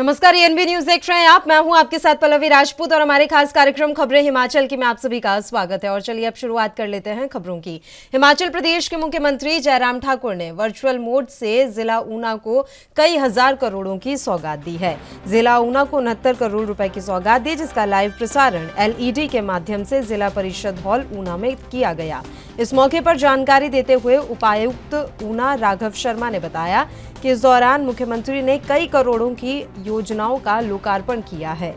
नमस्कार, ANB news देख रहे हैं आप। मैं हूं आपके साथ पल्लवी राजपूत और हमारे खास कार्यक्रम खबरें हिमाचल की में आप सभी का स्वागत है। और चलिए अब शुरुआत कर लेते हैं खबरों की। हिमाचल प्रदेश के मुख्यमंत्री जयराम ठाकुर ने वर्चुअल मोड से जिला ऊना को कई हजार करोड़ों की सौगात दी है। जिला ऊना को 69 करोड़ रुपए की सौगात दी, जिसका लाइव प्रसारण एलईडी के माध्यम से जिला परिषद हॉल ऊना में किया गया। इस मौके पर जानकारी देते हुए उपायुक्त ऊना राघव शर्मा ने बताया कि इस दौरान मुख्यमंत्री ने कई करोड़ों की योजनाओं का लोकार्पण किया है।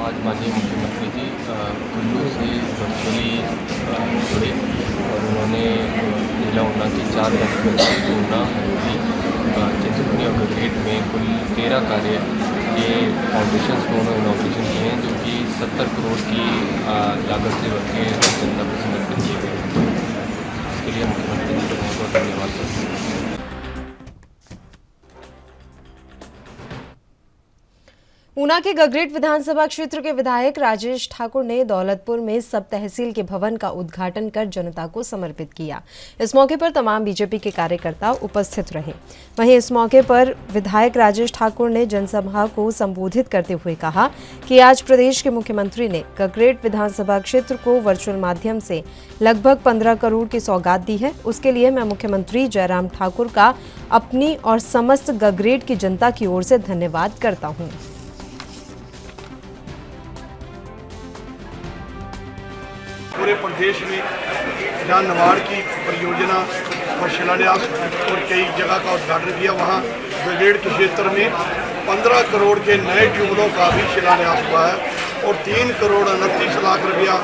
आज माननीय मुख्यमंत्री जी कुल्लू से वर्चुअली जुड़े और उन्होंने जिला ऊना की 4 कॉन्स्टिट्यूंसी ऊना, हरोली, चिंतपूर्णी और गगरेट में कुल 13 कार्य के फाउंडेशन स्टोन और इनॉग्रेशन किए हैं, जो कि 70 करोड़ की लागत से बनके जनता को समर्पित किए गए हैं। इसके लिए मुख्यमंत्री जी को बहुत बहुत धन्यवाद करते हैं। ऊना के गगरेट विधानसभा क्षेत्र के विधायक राजेश ठाकुर ने दौलतपुर में सब तहसील के भवन का उद्घाटन कर जनता को समर्पित किया। इस मौके पर तमाम बीजेपी के कार्यकर्ता उपस्थित रहे। वहीं इस मौके पर विधायक राजेश ठाकुर ने जनसभा को संबोधित करते हुए कहा कि आज प्रदेश के मुख्यमंत्री ने गगरेट विधानसभा क्षेत्र को वर्चुअल माध्यम से लगभग 15 करोड़ की सौगात दी है। उसके लिए मैं मुख्यमंत्री जयराम ठाकुर का अपनी और समस्त गगरेट की जनता की ओर से धन्यवाद करता हूँ। पूरे प्रदेश में जहाँ नवाड़ की परियोजना और शिलान्यास और कई जगह का उद्घाटन किया, वहाँ गगरेट के क्षेत्र में 15 करोड़ के नए ट्यूबवेलों का भी शिलान्यास हुआ है और 3 करोड़ 29 लाख रुपया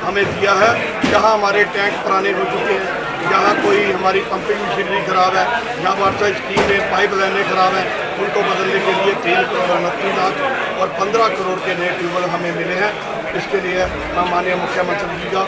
हमें दिया है। जहाँ हमारे टैंक पुराने हो चुके हैं, जहाँ कोई हमारी पंपिंग मशीनरी खराब है, जहाँ वाटर स्कीम में पाइप लाइनें खराब हैं, उनको बदलने के लिए 3 करोड़ 29 लाख और 15 करोड़ के नए ट्यूबवेल हमें मिले हैं। इसके लिए माननीय मुख्यमंत्री जी का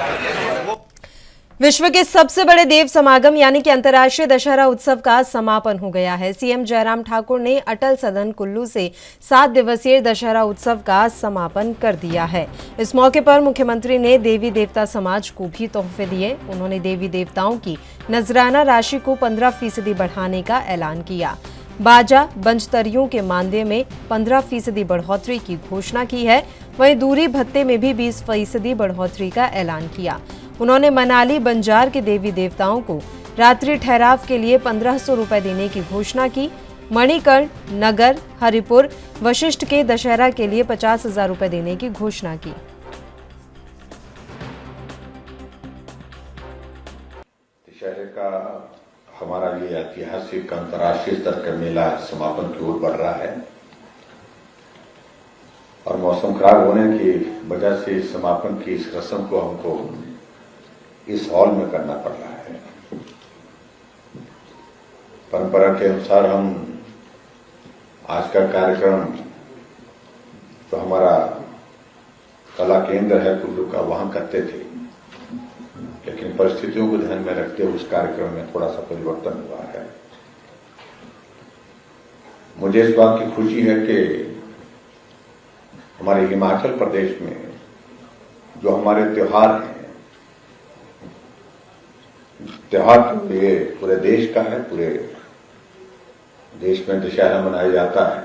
विश्व के सबसे बड़े देव समागम यानी कि अंतर्राष्ट्रीय दशहरा उत्सव का समापन हो गया है। सीएम जयराम ठाकुर ने अटल सदन कुल्लू से 7 दिवसीय दशहरा उत्सव का समापन कर दिया है। इस मौके पर मुख्यमंत्री ने देवी देवता समाज को भी तोहफे दिए। उन्होंने देवी देवताओं की नजराना राशि को 15% बढ़ाने का ऐलान किया। बाजा बंजतरियों के मानदेय में 15% बढ़ोतरी की घोषणा की है। वहीं दूरी भत्ते में भी 20% बढ़ोतरी का ऐलान किया। उन्होंने मनाली बंजार के देवी देवताओं को रात्रि ठहराव के लिए 1500 रुपए देने की घोषणा की। मणिकर्ण, नगर, हरिपुर, वशिष्ठ के दशहरा के लिए 50,000 रुपए देने की घोषणा की। दशहरे का हमारा ये ऐतिहासिक अंतर्राष्ट्रीय स्तर का मेला समापन की ओर बढ़ रहा है और मौसम खराब होने की वजह से समापन की इस रस्म को हमको इस हॉल में करना पड़ रहा है। परंपरा के अनुसार हम आज का कार्यक्रम जो हमारा कला केंद्र है कुल्लू का, वहां करते थे, लेकिन परिस्थितियों को ध्यान में रखते हुए उस कार्यक्रम में थोड़ा सा परिवर्तन हुआ है। मुझे इस बात की खुशी है कि हमारे हिमाचल प्रदेश में जो हमारे त्योहार हैं, त्योहार तो ये पूरे देश का है, पूरे देश में दशहरा मनाया जाता है,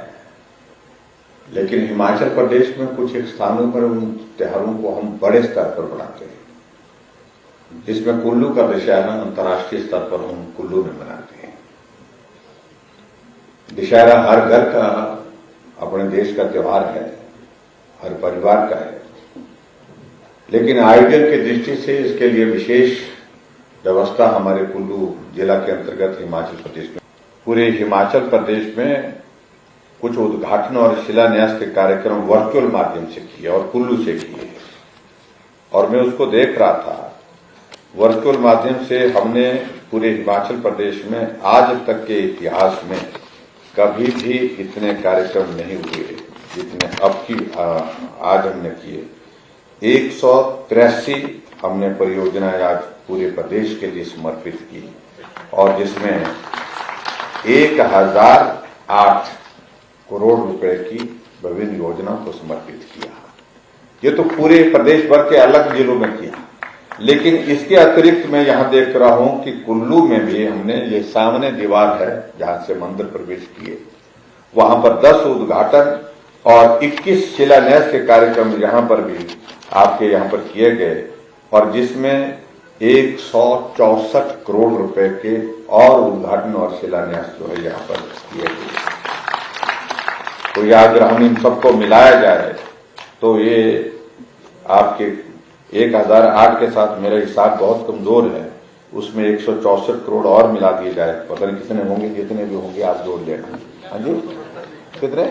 लेकिन हिमाचल प्रदेश में कुछ एक स्थानों पर उन त्योहारों को हम बड़े स्तर पर मनाते हैं, जिसमें कुल्लू का दशहरा अंतर्राष्ट्रीय स्तर पर हम कुल्लू में मनाते हैं। दशहरा हर घर का अपने देश का त्योहार है, हर परिवार का है, लेकिन आयोजन की दृष्टि से इसके लिए विशेष व्यवस्था हमारे कुल्लू जिला के अंतर्गत हिमाचल प्रदेश में, पूरे हिमाचल प्रदेश में कुछ उद्घाटन और शिलान्यास के कार्यक्रम वर्चुअल माध्यम से किए और कुल्लू से किए। और मैं उसको देख रहा था, वर्चुअल माध्यम से हमने पूरे हिमाचल प्रदेश में आज तक के इतिहास में कभी भी इतने कार्यक्रम नहीं हुए जितने अब की आज हमने किए। 183 हमने परियोजनाएं आज पूरे प्रदेश के लिए समर्पित की और जिसमें 1008 करोड़ रुपए की विभिन्न योजनाओं को समर्पित किया। ये तो पूरे प्रदेश भर के अलग जिलों में किया, लेकिन इसके अतिरिक्त मैं यहाँ देख रहा हूं कि कुल्लू में भी हमने, ये सामने दीवार है जहां से मंदिर प्रवेश किए, वहां पर 10 उद्घाटन और 21 शिलान्यास के कार्यक्रम यहां पर भी आपके यहां पर किए गए, और जिसमें 164 करोड़ रुपए के और उद्घाटन और शिलान्यास जो है यहां पर किए गए। तो ये अगर हम इन सबको मिलाया जाए तो ये आपके 1008 के साथ मेरा हिसाब बहुत कमजोर है, उसमें 164 करोड़ और मिला दिए जाए, पता नहीं कितने होंगे, कितने भी होंगे आप जोड़ लेना। हाँ जी, कितने?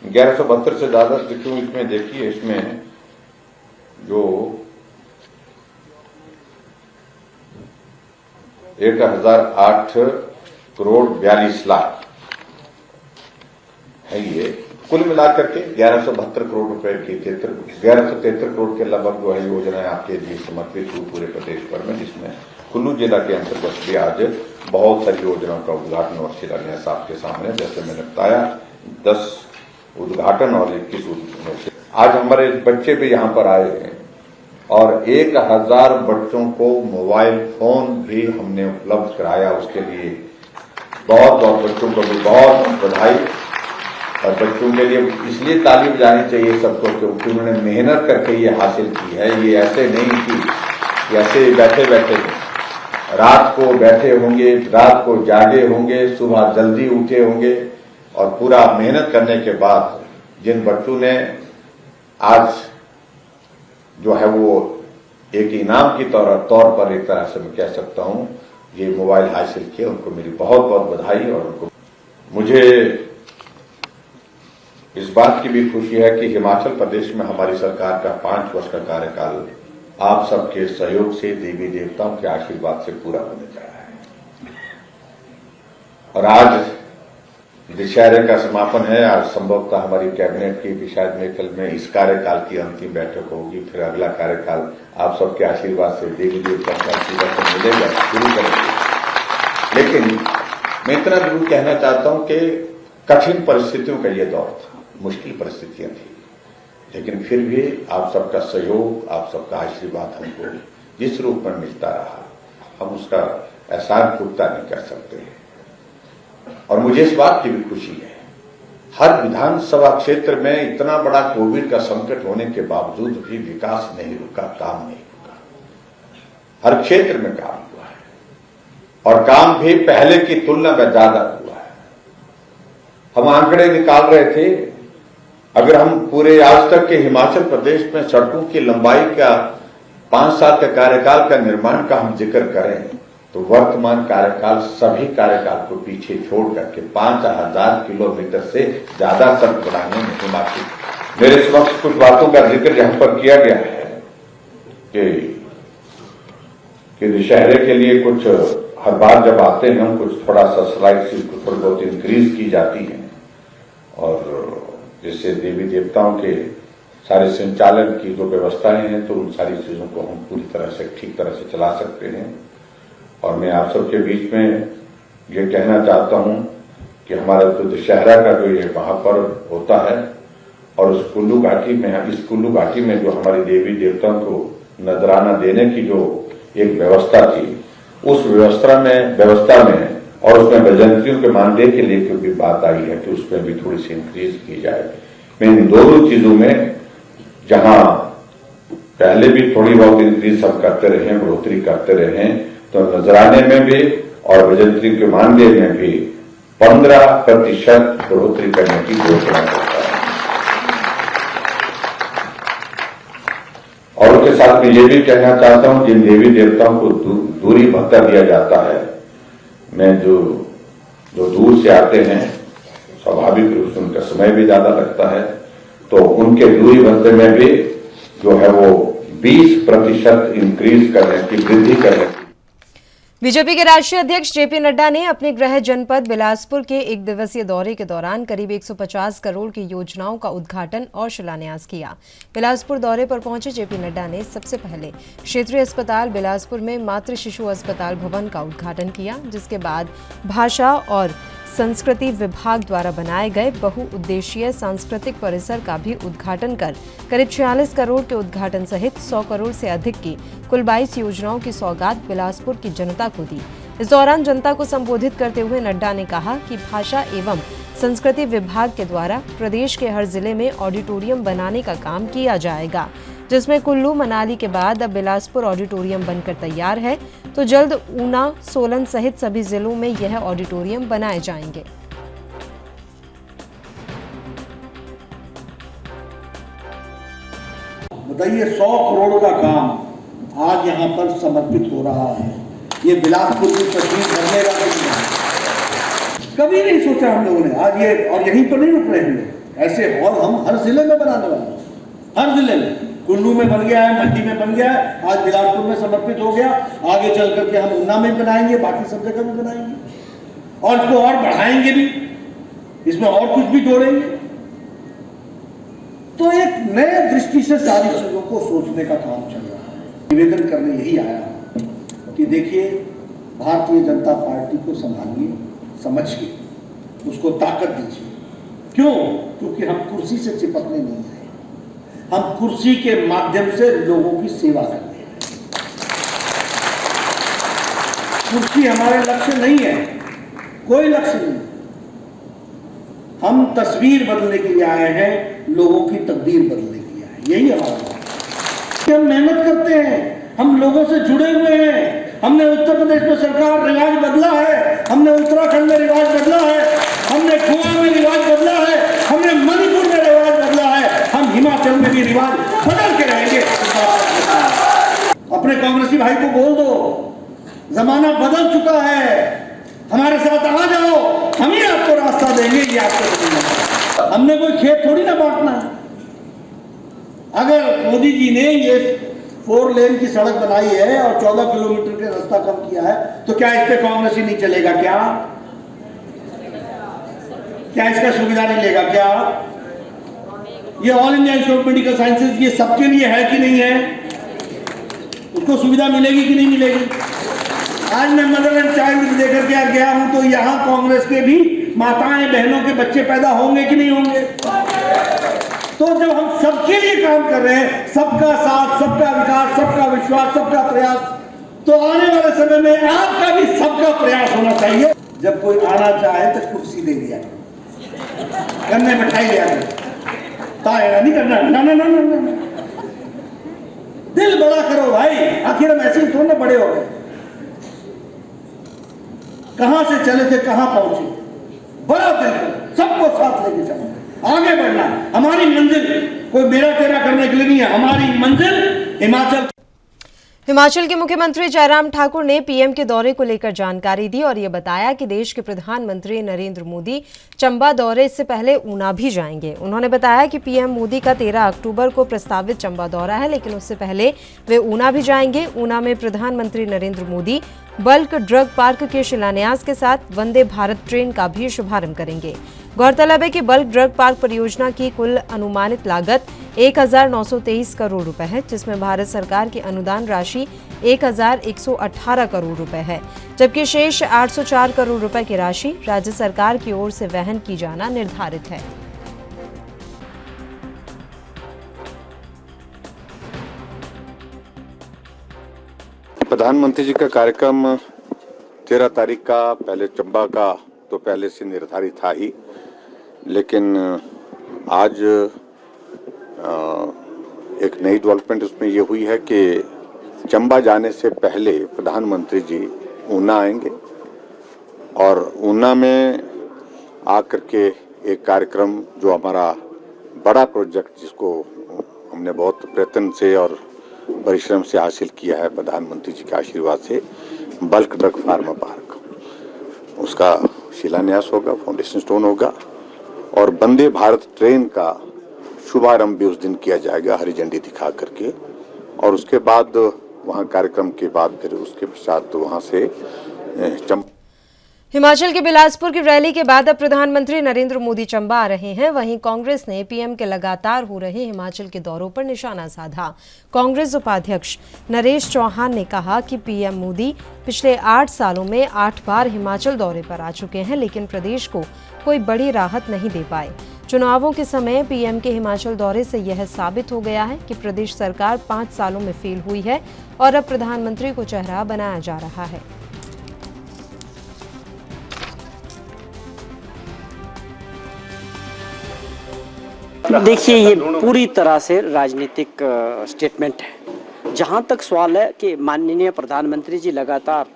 1172 से ज्यादा क्यों इसमें देखिए, इसमें जो 1008 करोड़ 42 लाख है, ये कुल मिलाकर के 1172 करोड़ रुपए की 1173 करोड़ के लगभग जो है योजनाएं आपके लिए समर्पित हुई पूरे प्रदेश भर में, जिसमें कुल्लू जिला के अंतर्गत भी आज बहुत सारी योजनाओं का उद्घाटन और शिलान्यास आपके सामने, जैसे मैंने बताया 10 उद्घाटन और 21 आज हमारे बच्चे भी यहां पर आए हैं, और 1000 बच्चों को मोबाइल फोन भी हमने उपलब्ध कराया। उसके लिए बहुत बहुत बच्चों को भी बहुत बधाई, और बच्चों के लिए इसलिए तालीम जानी चाहिए सबको क्योंकि उन्होंने मेहनत करके ये हासिल की है। ये ऐसे नहीं कि ऐसे बैठे बैठे रात को बैठे होंगे, रात को जागे होंगे, सुबह जल्दी उठे होंगे, और पूरा मेहनत करने के बाद जिन बच्चों ने आज जो है वो एक इनाम की तौर पर एक तरह से मैं कह सकता हूं ये मोबाइल हासिल किए, उनको मेरी बहुत बहुत बधाई। और उनको मुझे इस बात की भी खुशी है कि हिमाचल प्रदेश में हमारी सरकार का 5 वर्ष का कार्यकाल आप सबके सहयोग से, देवी देवताओं के आशीर्वाद से पूरा होने जा रहा है। और आज दशहरे का समापन है, आज संभवतः हमारी कैबिनेट की भी शायद मेरे ख्याल में इस कार्यकाल की अंतिम बैठक होगी, फिर अगला कार्यकाल आप सबके आशीर्वाद से, देवी देवताओं के आशीर्वाद से मिलेगा, शुरू करेंगे। लेकिन मैं इतना जरूर कहना चाहता हूं कि कठिन परिस्थितियों का ये दौर था, मुश्किल परिस्थितियां थी, लेकिन फिर भी आप सबका सहयोग, आप सबका आशीर्वाद हमको जिस रूप में मिलता रहा, हम उसका एहसान चुकता नहीं कर सकते। और मुझे इस बात की भी खुशी है, हर विधानसभा क्षेत्र में इतना बड़ा कोविड का संकट होने के बावजूद भी विकास नहीं रुका, काम नहीं रुका, हर क्षेत्र में काम हुआ है, और काम भी पहले की तुलना में ज्यादा हुआ है। हम आंकड़े निकाल रहे थे, अगर हम पूरे आज तक के हिमाचल प्रदेश में सड़कों की लंबाई का 5 साल के कार्यकाल का निर्माण का हम जिक्र करें तो वर्तमान कार्यकाल सभी कार्यकाल को पीछे छोड़ करके 5000 किलोमीटर से ज्यादा सड़क बनाने में हिमाचल। मेरे समक्ष कुछ बातों का जिक्र यहां पर किया गया है कि दशहरे के लिए कुछ हर बार जब आते हैं हम कुछ थोड़ा सा स्लाइड से थोड़ी बहुत इंक्रीज की जाती है, और जिससे देवी देवताओं के सारे संचालन की जो व्यवस्थाएं हैं तो उन सारी चीजों को हम पूरी तरह से ठीक तरह से चला सकते हैं। और मैं आप सबके बीच में ये कहना चाहता हूं कि हमारा जो दशहरा का जो ये महापर्व होता है, और उस कुल्लू घाटी में, इस कुल्लू घाटी में जो हमारी देवी देवताओं को नजराना देने की जो एक व्यवस्था थी, उस व्यवस्था में और उसमें बजंतरियों के मानदेय के लिए भी बात आई है कि उसमें भी थोड़ी सी इंक्रीज की जाए। मैं इन दोनों चीजों में, जहां पहले भी थोड़ी बहुत इंक्रीज हम करते रहे, बढ़ोतरी करते रहे, तो नजराने में भी और बजंतरी के मानदेय में भी 15% बढ़ोतरी करने की घोषणा करता है। और उसके साथ में ये भी कहना चाहता हूं, जिन देवी देवताओं को दूरी भत्ता दिया जाता है, मैं जो दूर से आते हैं, स्वाभाविक रूप से उनका समय भी ज्यादा लगता है, तो उनके दूरी भत्ते में भी जो है वो 20% इंक्रीज करने की, वृद्धि करने की। बीजेपी के राष्ट्रीय अध्यक्ष जेपी नड्डा ने अपने गृह जनपद बिलासपुर के 1 दिवसीय दौरे के दौरान करीब 150 करोड़ की योजनाओं का उद्घाटन और शिलान्यास किया। बिलासपुर दौरे पर पहुंचे जेपी नड्डा ने सबसे पहले क्षेत्रीय अस्पताल बिलासपुर में मातृ शिशु अस्पताल भवन का उद्घाटन किया, जिसके बाद भाषा और संस्कृति विभाग द्वारा बनाए गए बहुउद्देशीय सांस्कृतिक परिसर का भी उद्घाटन कर करीब 46 करोड़ के उद्घाटन सहित 100 करोड़ से अधिक की कुल 22 योजनाओं की सौगात बिलासपुर की जनता को दी। इस दौरान जनता को संबोधित करते हुए नड्डा ने कहा कि भाषा एवं संस्कृति विभाग के द्वारा प्रदेश के हर जिले में ऑडिटोरियम बनाने का काम किया जाएगा, जिसमें कुल्लू मनाली के बाद अब बिलासपुर ऑडिटोरियम बनकर तैयार है, तो जल्द ऊना, सोलन सहित सभी जिलों में यह ऑडिटोरियम बनाए जाएंगे। बताइए 100 करोड़ का काम आज यहाँ पर समर्पित हो रहा है। ये बिलासपुर की तस्वीर भरने का कभी नहीं सोचा हम लोगों ने। आज ये और यहीं पर नहीं रुक रहे हैं, ऐसे हॉल हम हर जिले में बनाने वाले हैं। हर जिले में, कुल्लू में बन गया है, मंडी में बन गया है, आज बिलासपुर में समर्पित हो गया, आगे चल करके हम ऊना में बनाएंगे, बाकी सब जगह भी बनाएंगे और इसको और बढ़ाएंगे भी, इसमें और कुछ भी जोड़ेंगे। तो एक नए दृष्टि से सारी चीजों को सोचने का काम चल रहा है। निवेदन करने यही आया कि देखिए, भारतीय जनता पार्टी को संभालिए, समझिए, उसको ताकत दीजिए। क्यों? क्योंकि हम कुर्सी से चिपकने नहीं आए, हम कुर्सी के माध्यम से लोगों की सेवा करते हैं। कुर्सी हमारे लक्ष्य नहीं है, कोई लक्ष्य नहीं। हम तस्वीर बदलने के लिए आए हैं, लोगों की तकदीर बदलने के लिए आए हैं। यही हमारा काम है। हम मेहनत करते हैं, हम लोगों से जुड़े हुए हैं। हमने उत्तर प्रदेश में सरकार रिवाज बदला है, हमने उत्तराखंड में रिवाज बदला है, हमने गोवा में रिवाज बदला है, हमने मणिपुर में रिवाज बदला है, हम हिमाचल में भी रिवाज बदल के रहेंगे। अपने कांग्रेसी भाई को बोल दो, जमाना बदल चुका है, हमारे साथ आ जाओ, हम ही आपको रास्ता देंगे। ये आपको हमने कोई खेत थोड़ी ना बांटना है। अगर मोदी जी ने ये 4 लेन की सड़क बनाई है और 14 किलोमीटर का रास्ता कम किया है, तो क्या इस पे कांग्रेस ही नहीं चलेगा? क्या इसका सुविधा नहीं लेगा? क्या ये all India institute of medical sciences ये सबके लिए है कि नहीं है? उसको सुविधा मिलेगी कि नहीं मिलेगी? आज मैं मदर एंड चाइल्ड लेकर के गया हूं, तो यहाँ कांग्रेस के भी माताएं बहनों के बच्चे पैदा होंगे कि नहीं होंगे? तो जब हम सबके लिए काम कर रहे हैं, सबका साथ, सबका विकास, सबका विश्वास, सबका प्रयास, तो आने वाले समय में आपका भी सबका प्रयास होना चाहिए। जब कोई आना चाहे तो कुर्सी दे दिया, गन्ने मिठाई लिया, तायरा नहीं करना, ना ना ना ना ना। दिल बड़ा करो भाई, आखिर हम ऐसे ही थोड़ा बड़े हो गए। कहां से चले थे, कहां पहुंचे, बड़ा दिल करो, सबको साथ लेके चलो, आगे बढ़ना। हमारी मंजिल कोई मेरा तेरा करने के लिए नहीं है, हमारी मंजिल हिमाचल के मुख्यमंत्री जयराम ठाकुर ने पीएम के दौरे को लेकर जानकारी दी और ये बताया कि देश के प्रधानमंत्री नरेंद्र मोदी चंबा दौरे से पहले ऊना भी जाएंगे। उन्होंने बताया कि पीएम मोदी का 13 अक्टूबर को प्रस्तावित चंबा दौरा है, लेकिन उससे पहले वे ऊना भी जाएंगे। ऊना में प्रधानमंत्री Narendra Modi bulk drug park के शिलान्यास के साथ वंदे भारत ट्रेन का भी शुभारंभ करेंगे। गौरतलब है कि बल्क ड्रग पार्क परियोजना की कुल अनुमानित लागत 1923 करोड़ रुपए है, जिसमें भारत सरकार की अनुदान राशि 1118 करोड़ रुपए है, जबकि शेष 804 करोड़ रुपए की राशि राज्य सरकार की ओर से वहन की जाना निर्धारित है। प्रधानमंत्री जी का कार्यक्रम 13 तारीख का पहले चंबा का तो पहले से निर्धारित था ही, लेकिन आज एक नई डेवलपमेंट उसमें ये हुई है कि चंबा जाने से पहले प्रधानमंत्री जी ऊना आएंगे और ऊना में आकर के एक कार्यक्रम जो हमारा बड़ा प्रोजेक्ट जिसको हमने बहुत प्रयत्न से और परिश्रम से हासिल किया है प्रधानमंत्री जी के आशीर्वाद से, बल्क ड्रग फार्मा पार्क, उसका शिलान्यास होगा, फाउंडेशन स्टोन होगा और वंदे भारत ट्रेन का शुभारंभ भी उस दिन किया जाएगा हरी झंडी दिखा करके। और उसके बाद वहाँ कार्यक्रम के बाद फिर उसके पश्चात वहाँ से हिमाचल के बिलासपुर की रैली के बाद अब प्रधानमंत्री नरेंद्र मोदी चंबा आ रहे हैं। वहीं कांग्रेस ने पीएम के लगातार हो रहे हिमाचल के दौरों पर निशाना साधा। कांग्रेस उपाध्यक्ष नरेश चौहान ने कहा कि पीएम मोदी पिछले 8 सालों में 8 बार हिमाचल दौरे पर आ चुके हैं, लेकिन प्रदेश को कोई बड़ी राहत नहीं दे पाए। चुनावों के समय पीएम के हिमाचल दौरे से यह साबित हो गया है कि प्रदेश सरकार 5 सालों में फेल हुई है और अब प्रधानमंत्री को चेहरा बनाया जा रहा है। देखिए, ये पूरी तरह से राजनीतिक स्टेटमेंट है। जहां तक सवाल है कि माननीय प्रधानमंत्री जी लगातार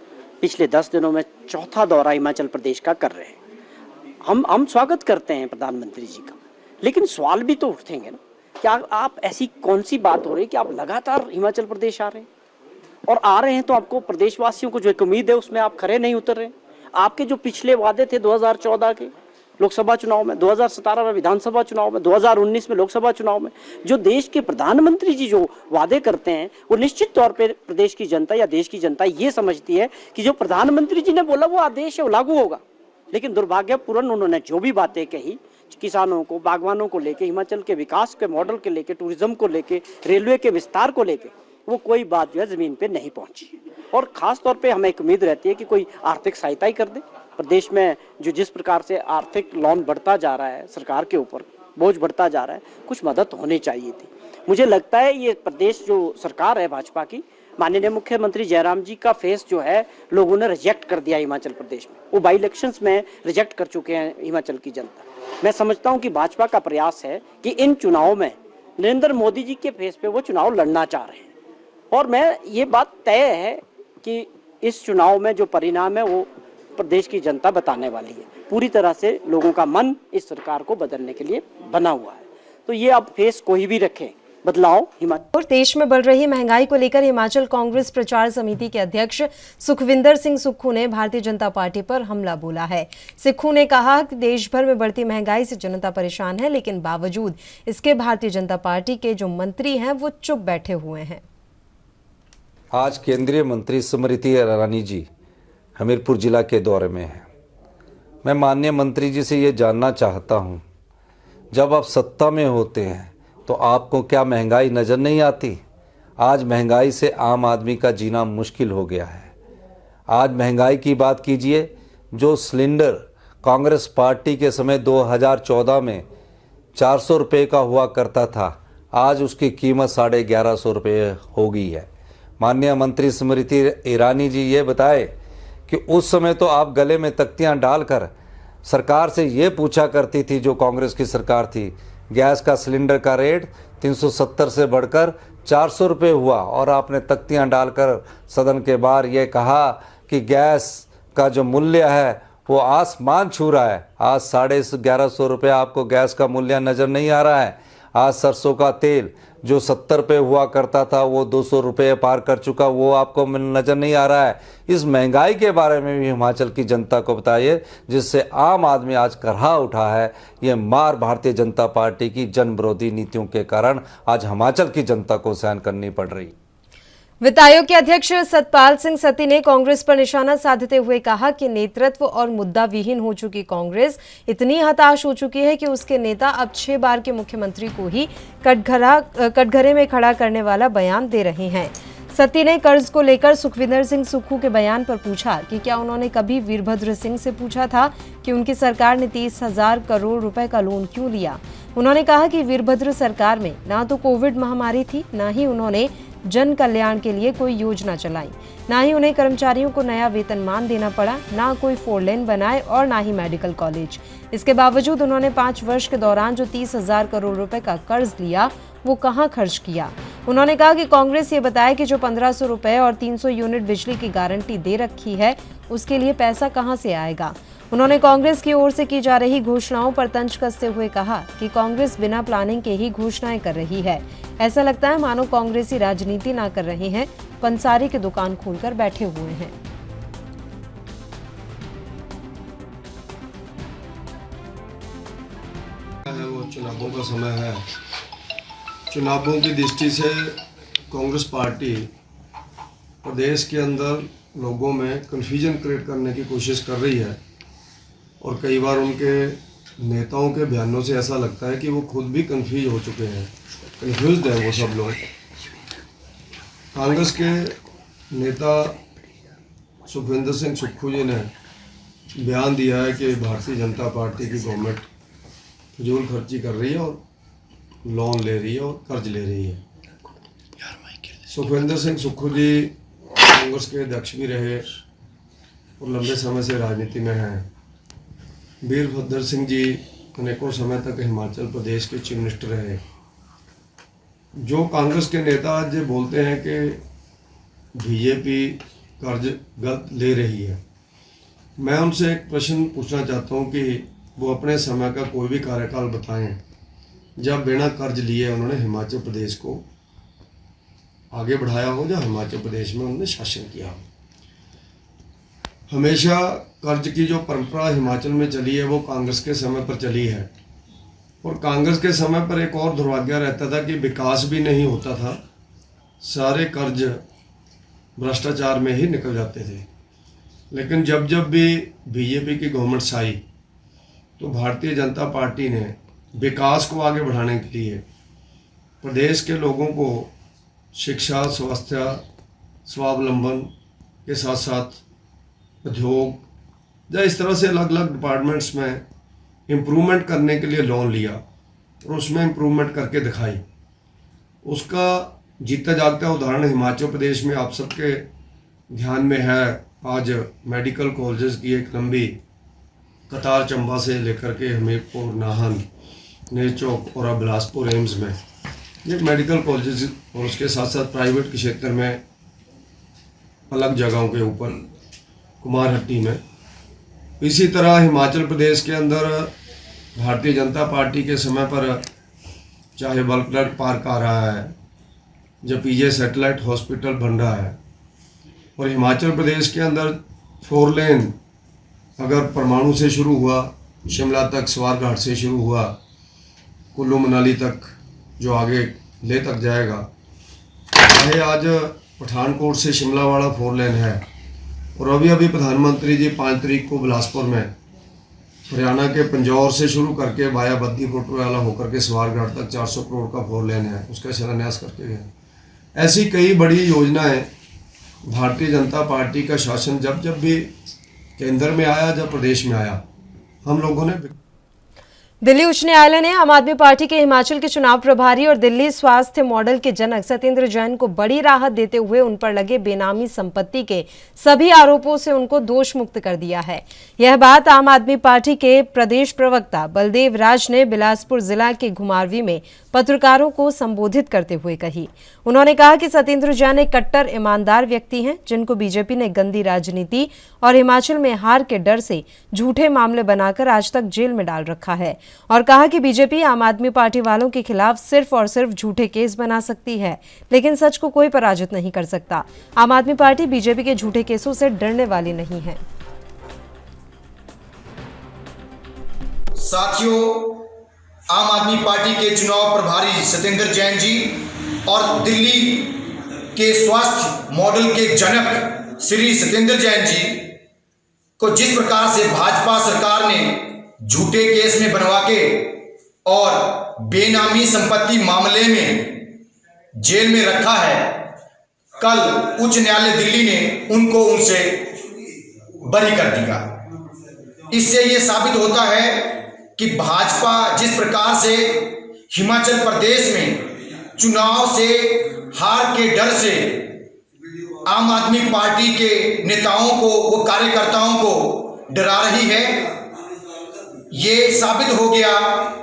पिछले 10 दिनों में चौथा दौरा हिमाचल प्रदेश का कर रहे हैं। हम स्वागत करते हैं प्रधानमंत्री जी का, लेकिन सवाल भी तो उठेंगे ना। क्या आप ऐसी कौन सी बात हो रही है कि आप लगातार हिमाचल प्रदेश आ रहे हैं, और आ रहे हैं तो आपको प्रदेशवासियों को जो एक उम्मीद है उसमें आप खरे नहीं उतर रहे। आपके जो पिछले वादे थे 2014 के लोकसभा चुनाव में, 2017 में विधानसभा चुनाव में, 2019 में लोकसभा चुनाव में, जो देश के प्रधानमंत्री जी जो वादे करते हैं वो निश्चित तौर पे प्रदेश की जनता या देश की जनता ये समझती है कि जो प्रधानमंत्री जी ने बोला वो आदेश है, वो लागू होगा। लेकिन दुर्भाग्यपूर्ण उन्होंने जो भी बातें कही किसानों को, बागवानों को लेके, हिमाचल के विकास के मॉडल के लेके, टूरिज्म को लेके, रेलवे के विस्तार को लेके, वो कोई बात जो है जमीन पे नहीं पहुंची। और खास तौर पे हमें एक उम्मीद रहती है कि कोई आर्थिक सहायता ही कर दे। प्रदेश में जो जिस प्रकार से आर्थिक लोन बढ़ता जा रहा है, सरकार के ऊपर बोझ बढ़ता जा रहा है, कुछ मदद होनी चाहिए थी। मुझे लगता है ये प्रदेश जो सरकार है भाजपा की, माननीय मुख्यमंत्री जयराम जी का फेस जो है लोगों ने रिजेक्ट कर दिया हिमाचल प्रदेश में। वो बाई इलेक्शंस में रिजेक्ट कर चुके हैं हिमाचल की जनता। मैं समझता हूँ कि भाजपा का प्रयास है कि इन चुनावों में नरेंद्र मोदी जी के फेस पे वो चुनाव लड़ना चाह रहे हैं, और मैं ये बात तय है कि इस चुनाव में जो परिणाम है वो प्रदेश की जनता बताने वाली है। पूरी तरह से लोगों का मन इस सरकार को बदलने के लिए बना हुआ है। तो ये अब फेस कोई भी रखे, बदलाव हिमाचल। और देश में बढ़ रही महंगाई को लेकर हिमाचल कांग्रेस प्रचार समिति के अध्यक्ष सुखविंदर सिंह सुक्खू ने भारतीय जनता पार्टी पर हमला बोला है। सुक्खू ने कहा कि देश भर में बढ़ती महंगाई से जनता परेशान है, लेकिन बावजूद इसके भारतीय जनता पार्टी के जो मंत्री हैं वो चुप बैठे हुए हैं। आज केंद्रीय मंत्री स्मृति ईरानी जी हमीरपुर जिला के दौरे में है। मैं माननीय मंत्री जी से ये जानना चाहता हूँ, जब आप सत्ता में होते हैं तो आपको क्या महंगाई नज़र नहीं आती? आज महंगाई से आम आदमी का जीना मुश्किल हो गया है। आज महंगाई की बात कीजिए, जो सिलेंडर कांग्रेस पार्टी के समय 2014 में 400 रुपये का हुआ करता था, आज उसकी कीमत 1150 रुपये हो गई है। माननीय मंत्री स्मृति ईरानी जी ये बताए कि उस समय तो आप गले में तख्तियां डालकर सरकार से ये पूछा करती थी, जो कांग्रेस की सरकार थी, गैस का सिलेंडर का रेट 370 से बढ़कर 400 रुपये हुआ, और आपने तख्तियां डालकर सदन के बाहर ये कहा कि गैस का जो मूल्य है वो आसमान छू रहा है। आज 1150 रुपये आपको गैस का मूल्य नज़र नहीं आ रहा है। आज सरसों का तेल जो 70 रुपये हुआ करता था वो 200 रुपये पार कर चुका, वो आपको नज़र नहीं आ रहा है। इस महंगाई के बारे में भी हिमाचल की जनता को बताइए, जिससे आम आदमी आज करहा उठा है। ये मार भारतीय जनता पार्टी की जन विरोधी नीतियों के कारण आज हिमाचल की जनता को सहन करनी पड़ रही। वित्त आयोग के अध्यक्ष सतपाल सिंह सत्ती ने कांग्रेस पर निशाना साधते हुए कहा कि नेतृत्व और मुद्दा विहीन हो चुकी कांग्रेस इतनी हताश हो चुकी है कि उसके नेता अब 6 बार के मुख्यमंत्री को ही कटघरे में खड़ा करने वाला बयान दे रहे हैं। सत्ती ने कर्ज को लेकर सुखविंदर सिंह सुक्खू के बयान पर पूछा कि क्या उन्होंने कभी वीरभद्र सिंह से पूछा था कि उनकी सरकार ने 30,000 करोड़ रुपए का लोन क्यों लिया। उन्होंने कहा कि वीरभद्र सरकार में ना तो कोविड महामारी थी, ना ही उन्होंने जन कल्याण के लिए कोई योजना चलाई, ना ही उन्हें कर्मचारियों को नया वेतनमान देना पड़ा, ना कोई 4 लेन बनाए और ना ही मेडिकल कॉलेज। इसके बावजूद उन्होंने 5 वर्ष के दौरान जो 30,000 करोड़ रुपए का कर्ज लिया वो कहां खर्च किया। उन्होंने कहा कि कांग्रेस ये बताए कि जो 1500 रुपए और 300 यूनिट बिजली की गारंटी दे रखी है उसके लिए पैसा कहां से आएगा। उन्होंने कांग्रेस की ओर से की जा रही घोषणाओं पर तंज कसते हुए कहा कि कांग्रेस बिना प्लानिंग के ही घोषणाएं कर रही है। ऐसा लगता है मानो कांग्रेसी राजनीति ना कर रहे हैं, पंसारी की दुकान खोलकर बैठे हुए हैं। वो चुनावों का समय है। चुनावों की दृष्टि से कांग्रेस पार्टी प्रदेश के अंदर लोगों में कन्फ्यूजन क्रिएट करने की कोशिश कर रही है और कई बार उनके नेताओं के बयानों से ऐसा लगता है कि वो खुद भी कंफ्यूज हो चुके हैं, कंफ्यूज्ड हैं वो सब लोग। कांग्रेस के नेता सुखविंदर सिंह सुक्खू जी ने बयान दिया है कि भारतीय जनता पार्टी की गवर्नमेंट फजूल खर्ची कर रही है और लोन ले रही है और कर्ज ले रही है। सुखविंदर सिंह सुक्खू जी कांग्रेस के अध्यक्ष भी रहे और लंबे समय से राजनीति में हैं। वीरभद्र सिंह जी अनेकों समय तक हिमाचल प्रदेश के चीफ मिनिस्टर रहे। जो कांग्रेस के नेता आज बोलते हैं कि बीजेपी कर्ज गलत ले रही है, मैं उनसे एक प्रश्न पूछना चाहता हूं कि वो अपने समय का कोई भी कार्यकाल बताएं जब बिना कर्ज लिए उन्होंने हिमाचल प्रदेश को आगे बढ़ाया हो या हिमाचल प्रदेश में उन्होंने शासन किया हो। हमेशा कर्ज की जो परंपरा हिमाचल में चली है वो कांग्रेस के समय पर चली है और कांग्रेस के समय पर एक और दुर्भाग्य रहता था कि विकास भी नहीं होता था, सारे कर्ज भ्रष्टाचार में ही निकल जाते थे। लेकिन जब जब भी बीजेपी की गवर्नमेंट आई तो भारतीय जनता पार्टी ने विकास को आगे बढ़ाने के लिए प्रदेश के लोगों को शिक्षा, स्वास्थ्य, स्वावलंबन के साथ साथ उद्योग या इस तरह से अलग अलग डिपार्टमेंट्स में इम्प्रूवमेंट करने के लिए लोन लिया और उसमें इम्प्रूवमेंट करके दिखाई। उसका जीता जागता उदाहरण हिमाचल प्रदेश में आप सबके ध्यान में है। आज मेडिकल कॉलेजेस की एक लंबी कतार चंबा से लेकर के हमीरपुर, नाहन, नेरचौक और अब बिलासपुर एम्स में ये मेडिकल कॉलेजेस और उसके साथ साथ प्राइवेट के क्षेत्र में अलग जगहों के ऊपर कुमारहट्टी में। इसी तरह हिमाचल प्रदेश के अंदर भारतीय जनता पार्टी के समय पर चाहे बल्कलट पार्क आ रहा है, जब पीजे सैटेलाइट हॉस्पिटल बन रहा है और हिमाचल प्रदेश के अंदर 4 लेन अगर परमाणु से शुरू हुआ, शिमला तक, स्वारघाट से शुरू हुआ, कुल्लू मनाली तक जो आगे ले तक जाएगा, चाहे आज पठानकोट से शिमला वाला 4 लेन है और अभी प्रधानमंत्री जी 5 तारीख को बिलासपुर में हरियाणा के पंजौर से शुरू करके वाया बद्दीपुर वाला होकर के स्वारघाट तक 400 करोड़ का 4 लेन है, उसका शिलान्यास करके गए। ऐसी कई बड़ी योजनाएं भारतीय जनता पार्टी का शासन जब भी केंद्र में आया, जब प्रदेश में आया, हम लोगों ने। दिल्ली उच्च न्यायालय ने आम आदमी पार्टी के हिमाचल के चुनाव प्रभारी और दिल्ली स्वास्थ्य मॉडल के जनक सत्येंद्र जैन को बड़ी राहत देते हुए उन पर लगे बेनामी संपत्ति के सभी आरोपों से उनको दोष मुक्त कर दिया है। यह बात आम आदमी पार्टी के प्रदेश प्रवक्ता बलदेव राज ने बिलासपुर जिला के घुमारवी में पत्रकारों को संबोधित करते हुए कही। उन्होंने कहा कि सत्येंद्र जैन एक कट्टर ईमानदार व्यक्ति हैं जिनको बीजेपी ने गंदी राजनीति और हिमाचल में हार के डर से झूठे मामले बनाकर आज तक जेल में डाल रखा है और कहा कि बीजेपी आम आदमी पार्टी वालों के खिलाफ सिर्फ और सिर्फ झूठे केस बना सकती है, लेकिन सच को कोई पराजित नहीं कर सकता। आम आदमी पार्टी बीजेपी के झूठे केसों से डरने वाली नहीं है। साथियों, आम आदमी पार्टी के चुनाव प्रभारी सत्येंद्र जैन जी और दिल्ली के स्वास्थ्य मॉडल के जनक श्री सत्येंद्र जैन जी को जिस प्रकार से भाजपा सरकार ने झूठे केस में बनवा के और बेनामी संपत्ति मामले में जेल में रखा है, कल उच्च न्यायालय दिल्ली ने उनसे बरी कर दिया। इससे ये साबित होता है कि भाजपा जिस प्रकार से हिमाचल प्रदेश में चुनाव से हार के डर से आम आदमी पार्टी के नेताओं को, वो कार्यकर्ताओं को डरा रही है, ये साबित हो गया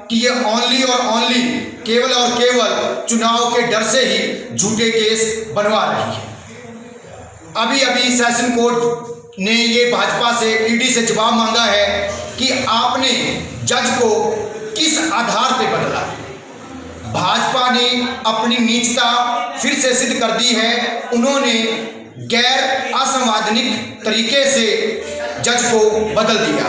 कि ये ओनली और ओनली, केवल और केवल चुनाव के डर से ही झूठे केस बनवा रही है। अभी सेशन कोर्ट ने ये भाजपा से, ईडी से जवाब मांगा है कि आपने जज को किस आधार पे बदला। भाजपा ने अपनी नीचता फिर से सिद्ध कर दी है। उन्होंने गैर असंवैधानिक तरीके से जज को बदल दिया।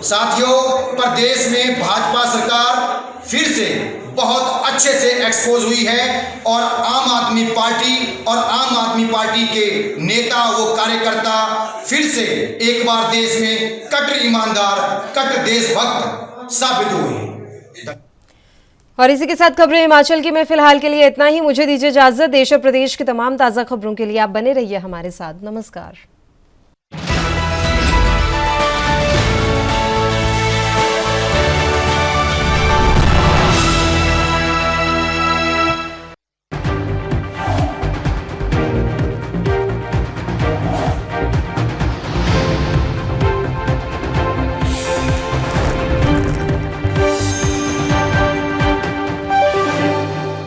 साथियों, प्रदेश में भाजपा सरकार फिर से बहुत अच्छे से एक्सपोज हुई है और आम आदमी पार्टी के नेता व कार्यकर्ता फिर से एक बार देश में कट्टर ईमानदार, कट्टर देशभक्त साबित हुए। और इसी के साथ खबरें हिमाचल की में फिलहाल के लिए इतना ही। मुझे दीजिए इजाजत। देश और प्रदेश की तमाम ताज़ा खबरों के लिए आप बने रहिए हमारे साथ। नमस्कार।